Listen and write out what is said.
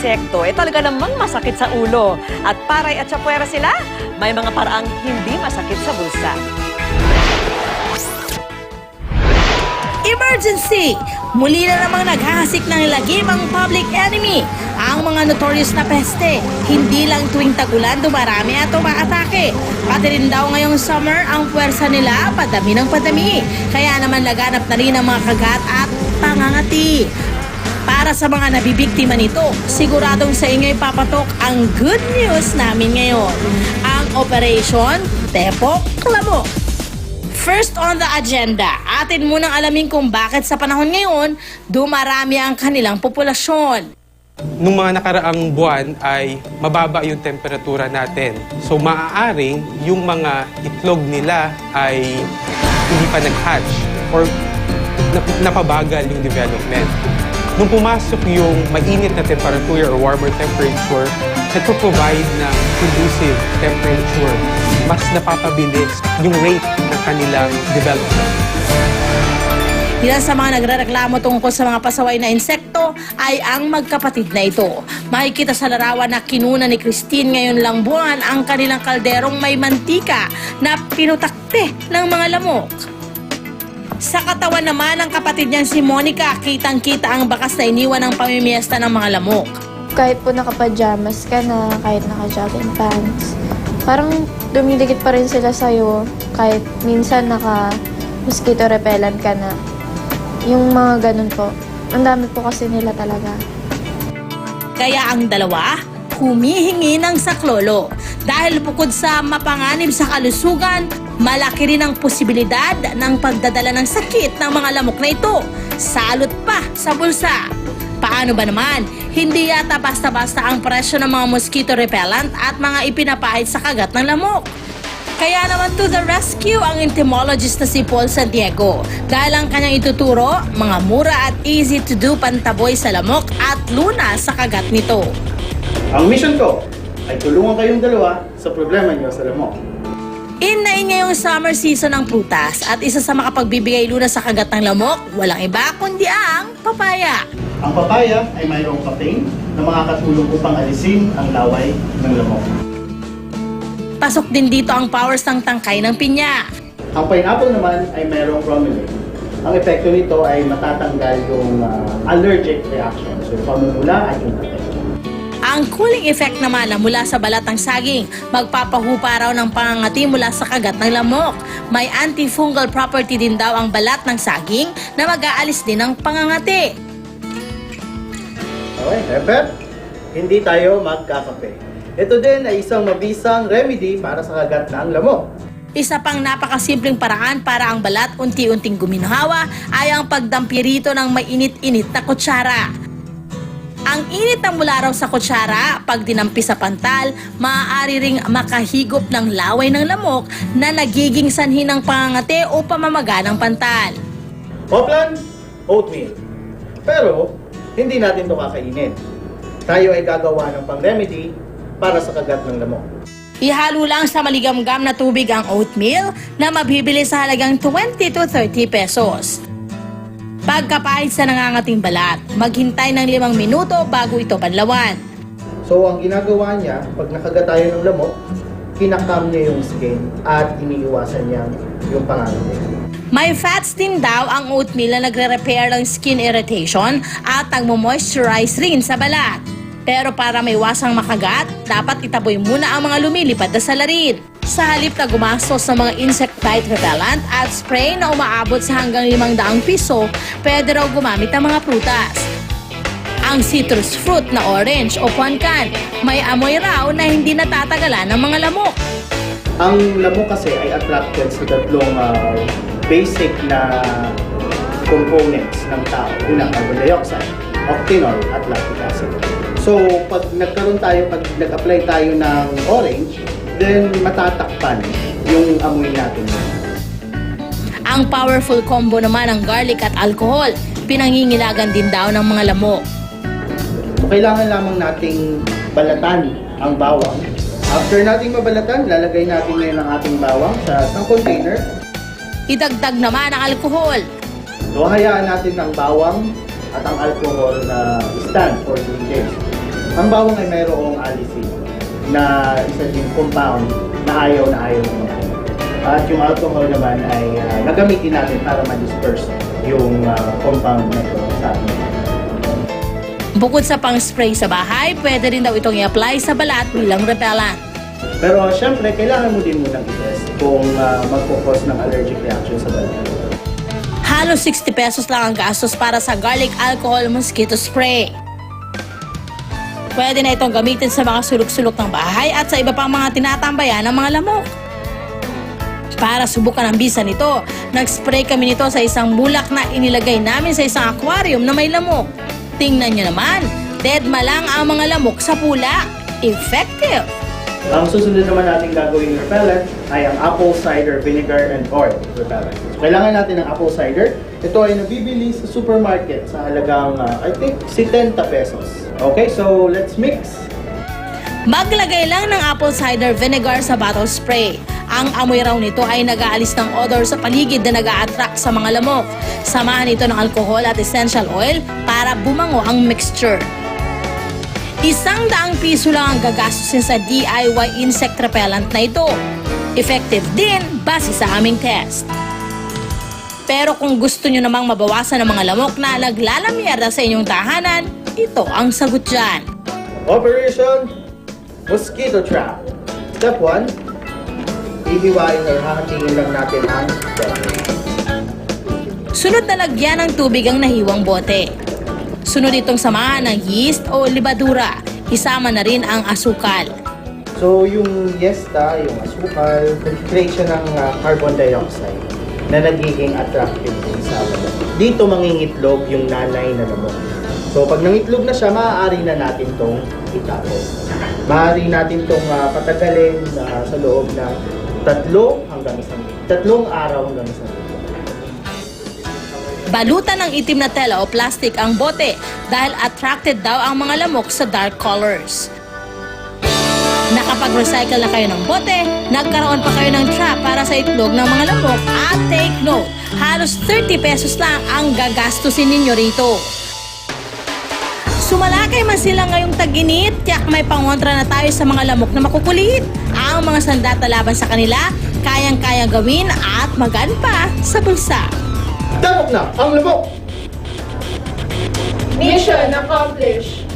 insekto, talaga namang masakit sa ulo. At paray at tsapuera sila, may mga paraang hindi masakit sa bulsa. Emergency! Muli na namang naghahasik ng lagim ang public enemy. Ang mga notorious na peste, hindi lang tuwing tagulan dumarami at umaatake. Pati rin daw ngayong summer ang puwersa nila padami ng padami. Kaya naman laganap na rin ang mga kagat at pangangati. Para sa mga nabibiktima nito, siguradong sa inyo'y papatok ang good news namin ngayon. Ang Operation Tepok Lamok. First on the agenda, atin munang alamin kung bakit sa panahon ngayon, dumarami ang kanilang populasyon. Nung mga nakaraang buwan ay mababa yung temperatura natin. So maaaring yung mga itlog nila ay hindi pa nag-hatch or napabagal yung development. Nung pumasok yung mainit na temperature or warmer temperature, nagpo-provide ng conducive temperature. Mas napapabilis yung rate ng kanilang development. Ilan sa mga nagrereklamo tungkol sa mga pasaway na insekto ay ang magkapatid na ito. Makikita sa larawan na kinuna ni Christine ngayon lang buwan ang kanilang kalderong may mantika na pinutakte ng mga lamok. Sa katawan naman ng kapatid niyang si Monica, kitang-kita ang bakas na iniwan ng pamimiesta ng mga lamok. Kahit po naka-pajamas ka na, kahit naka-jogging pants, parang dumidikit pa rin sila sa'yo kahit minsan naka-mosquito repellent ka na. Yung mga ganun po. Ang dami po kasi nila talaga. Kaya ang dalawa, humihingi ng saklolo. Dahil bukod sa mapanganib sa kalusugan, malaki rin ang posibilidad ng pagdadala ng sakit ng mga lamok na ito. Salot pa sa bulsa. Paano ba naman? Hindi yata basta-basta ang presyo ng mga mosquito repellent at mga ipinapahid sa kagat ng lamok. Kaya naman to the rescue ang entomologist na si Paul Santiago. Dahil ang kanyang ituturo, mga mura at easy to do pantaboy sa lamok at luna sa kagat nito. Ang mission ko ay tulungan kayong dalawa sa problema niyo sa lamok. In ngayong summer season ng prutas at isa sa makapagbibigay luna sa kagat ng lamok, walang iba kundi ang papaya. Ang papaya ay mayroong caffeine na makakatulong upang alisin ang laway ng lamok. Pasok din dito ang powers ng tangkay ng pinya. Ang pineapple naman ay mayroong bromelain. Ang epekto nito ay matatanggal yung allergic reaction. So yung pamumula ay yung Ang cooling effect naman na mula sa balat ng saging, magpapahupa raw ng pangangati mula sa kagat ng lamok. May antifungal property din daw ang balat ng saging na mag-aalis din ng pangangati. Okay, Herbert, hindi tayo magkakape. Ito din ay isang mabisang remedy para sa kagat ng lamok. Isa pang napakasimpleng paraan para ang balat unti-unting guminhawa ay ang pagdampirito ng mainit-init na kutsara. Ang init ng mula raw sa kutsara, pag dinampi sa pantal, maaari ring makahigop ng laway ng lamok na nagiging sanhi ng pangangati o pamamaga ng pantal. Hoplan, oatmeal. Pero, hindi natin ito kakainin. Tayo ay gagawa ng pang-remedy para sa kagat ng lamok. Ihalo lang sa maligamgam na tubig ang oatmeal na mabibili sa halagang 20 to 30 pesos. Pagkapahid sa nangangating balat, maghintay ng 5 minuto bago ito banlawan. So, ang ginagawa niya, pag nakagat tayo ng lamok, kinakam niya yung skin at iniiwasan niya yung pangangati. May fats din daw ang oatmeal na nagre-repair ng skin irritation at nagmo-moisturize rin sa balat. Pero para may wasang makagat, dapat itaboy muna ang mga lumilipad na salarin. Sa halip na gumastos ng mga insectite repellent at spray na umaabot sa hanggang 500 piso, pwede raw gumamit ng mga prutas. Ang citrus fruit na orange o puankan, may amoy raw na hindi natatagalan ng mga lamok. Ang lamok kasi ay attracted sa tatlong basic na components ng tao. Unang carbon dioxide, octinol at lactic acid. So, pag nag-apply tayo ng orange, then matatakpan yung amoy natin. Ang powerful combo naman ng garlic at alcohol, pinangingilagan din daw ng mga lamok. Kailangan lamang nating balatan ang bawang. After nating mabalatan, lalagay natin ngayon ang ating bawang sa isang container. Idagdag naman ang alcohol. So, hayaan natin ang bawang at ang alcohol na stand for 3 days. Ang bawang ay mayroong alisin na isa din compound na ayaw ng mga Pinoy. At yung alcohol naman ay nagamitin natin para ma-disperse yung compound na ito sa atin. Bukod sa pang-spray sa bahay, pwede rin daw itong i-apply sa balat bilang repellent. Pero syempre, kailangan mo din munang i-test kung magpo-cause ng allergic reaction sa balat. Halos 60 pesos lang ang gastos para sa garlic alcohol mosquito spray. Pwede na itong gamitin sa mga sulok-sulok ng bahay at sa iba pang mga tinatambayan ng mga lamok. Para subukan ang bisa nito, nag-spray kami nito sa isang bulak na inilagay namin sa isang aquarium na may lamok. Tingnan nyo naman, deadma lang ang mga lamok sa pula. Effective! Ang susunod naman natin gagawing repellent ay ang apple cider vinegar and oil repellent. So, kailangan natin ng apple cider. Ito ay nabibili sa supermarket sa halagang, I think, 70 pesos. Okay, so let's mix. Maglagay lang ng apple cider vinegar sa bottle spray. Ang amoy raw nito ay nag-aalis ng odor sa paligid na nag-a-attract sa mga lamok. Samahan ito ng alcohol at essential oil para bumango ang mixture. 100 piso lang ang gagastusin sa DIY insect repellent na ito. Effective din base sa aming test. Pero kung gusto nyo namang mabawasan ng mga lamok na naglalamyerda sa inyong tahanan, ito ang sagot dyan. Operation Mosquito Trap. Step 1, hihiwain or hahatingin lang natin ang bote. Sunod na lagyan ng tubig ang nahiwang bote. Sunod itong samahan ng yeast o libadura. Isama na rin ang asukal. So yung yesta, yung asukal, nag-create siya ng carbon dioxide na nagiging attractive din sa lamok. Dito mangingitlog yung nanay na lamok. So pag nangitlog na siya, maaari na natin tong itapon. Maaari natin tong patagalin sa loob ng 3 araw hanggang 1 linggo. Balutan ng itim na tela o plastic ang bote dahil attracted daw ang mga lamok sa dark colors. Nakapag-recycle na kayo ng bote, nagkaroon pa kayo ng trap para sa itlog ng mga lamok at take note, halos 30 pesos lang ang gagastusin ninyo rito. Sumalakay man sila ngayong tag-init, tiyak may pangontra na tayo sa mga lamok na makukulit. Ang mga sandata laban sa kanila, kayang-kayang gawin at magaan pa sa bulsa. Damok na ang lamok! Mission accomplished!